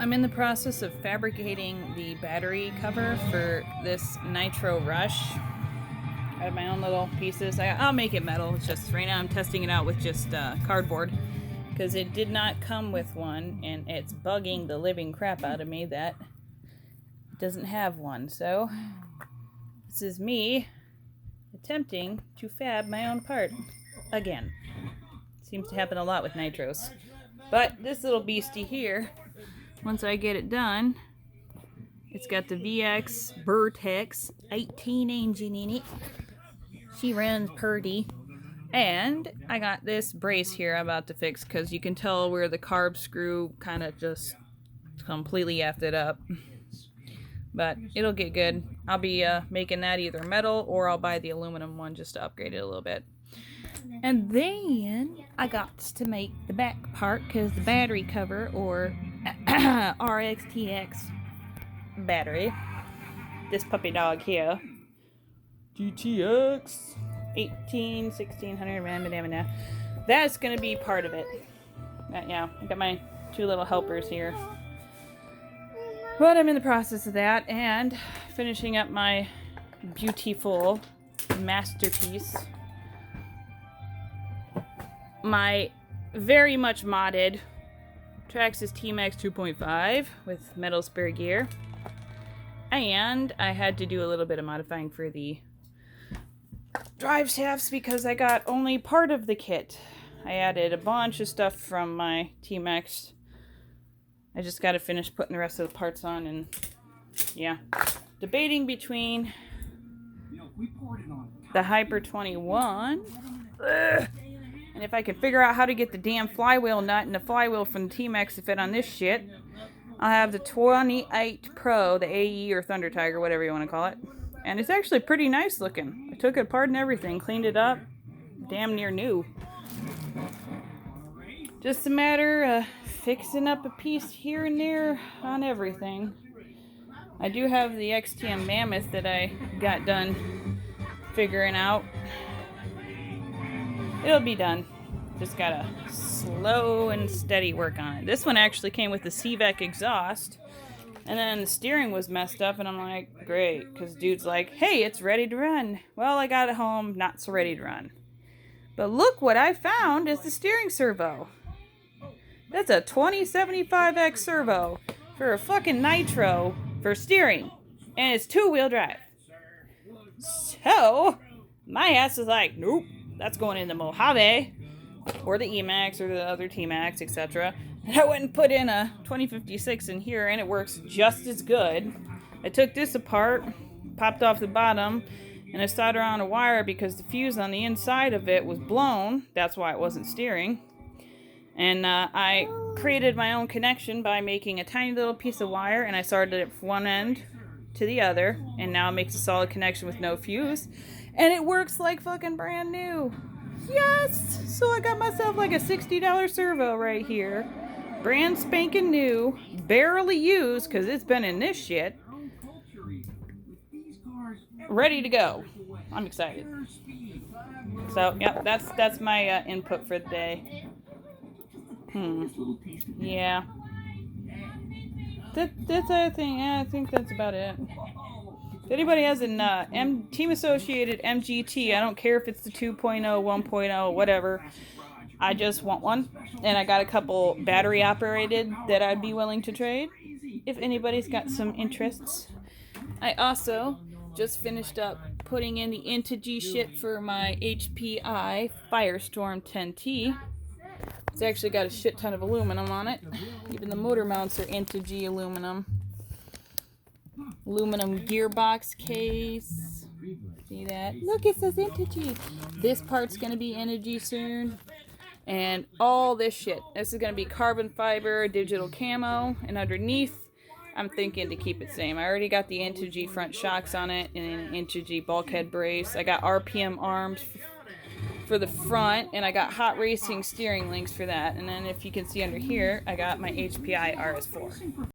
I'm in the process of fabricating the battery cover for this Nitro Rush out of my own little pieces. I'll make it metal. It's just right now I'm testing it out with just cardboard because it did not come with one, and it's bugging the living crap out of me that it doesn't have one. So this is me attempting to fab my own part again. Seems to happen a lot with nitros. But this little beastie here, once I get it done, it's got the VX Vertex 18 engine in it. She runs purdy. And I got this brace here I'm about to fix because you can tell where the carb screw kind of just completely effed it up. But it'll get good. I'll be making that either metal or I'll buy the aluminum one just to upgrade it a little bit. And then I got to make the back part because the battery cover, or RXTX battery, this puppy dog here, GTX 1600, that's going to be part of it. Yeah, I got my two little helpers here. But I'm in the process of that and finishing up my beautiful masterpiece. My very much modded Traxxas T-maxx 2.5 with metal spare gear. And I had to do a little bit of modifying for the drive shafts because I got only part of the kit. I added a bunch of stuff from my T-maxx. I just got to finish putting the rest of the parts on, and yeah. Debating between the Hyper 21 and if I can figure out how to get the damn flywheel nut and the flywheel from the T-maxx to fit on this shit. I'll have the 28 Pro, the AE or Thunder Tiger, whatever you want to call it. And it's actually pretty nice looking. I took it apart and everything, cleaned it up, damn near new. Just a matter of fixing up a piece here and there on everything. I do have the XTM Mammoth that I got done figuring out. It'll be done. Just gotta slow and steady work on it. This one actually came with the CVEC exhaust, and then the steering was messed up, and I'm like, great, because dude's like, hey, it's ready to run. Well, I got it home, not so ready to run. But look what I found is the steering servo. That's a 2075X servo for a fucking nitro for steering, and it's two-wheel drive. So my ass is like, nope, that's going in the Mojave or the E-maxx or the other T-maxx, etc. And I went and put in a 2056 in here, and it works just as good. I took this apart, popped off the bottom, and I soldered on a wire because the fuse on the inside of it was blown. That's why it wasn't steering. And I created my own connection by making a tiny little piece of wire, and I soldered it from one end to the other, and now it makes a solid connection with no fuse. And it works like fucking brand new. Yes! So I got myself like a $60 servo right here. Brand spanking new. Barely used because it's been in this shit. Ready to go. I'm excited. So, yeah, that's my input for the day. Yeah. That's the other thing. Yeah, I think that's about it. If anybody has an Team Associated MGT, I don't care if it's the 2.0, 1.0, whatever. I just want one. And I got a couple battery operated that I'd be willing to trade if anybody's got some interests. I also just finished up putting in the Integy shit for my HPI Firestorm 10T. It's actually got a shit ton of aluminum on it. Even the motor mounts are Integy aluminum. Aluminum gearbox case. See that? Look, it says Integy. This part's going to be Integy soon. And all this shit. This is going to be carbon fiber, digital camo. And underneath, I'm thinking to keep it same. I already got the Integy front shocks on it and an Integy bulkhead brace. I got RPM arms for the front, and I got hot racing steering links for that. And then if you can see under here, I got my HPI RS4.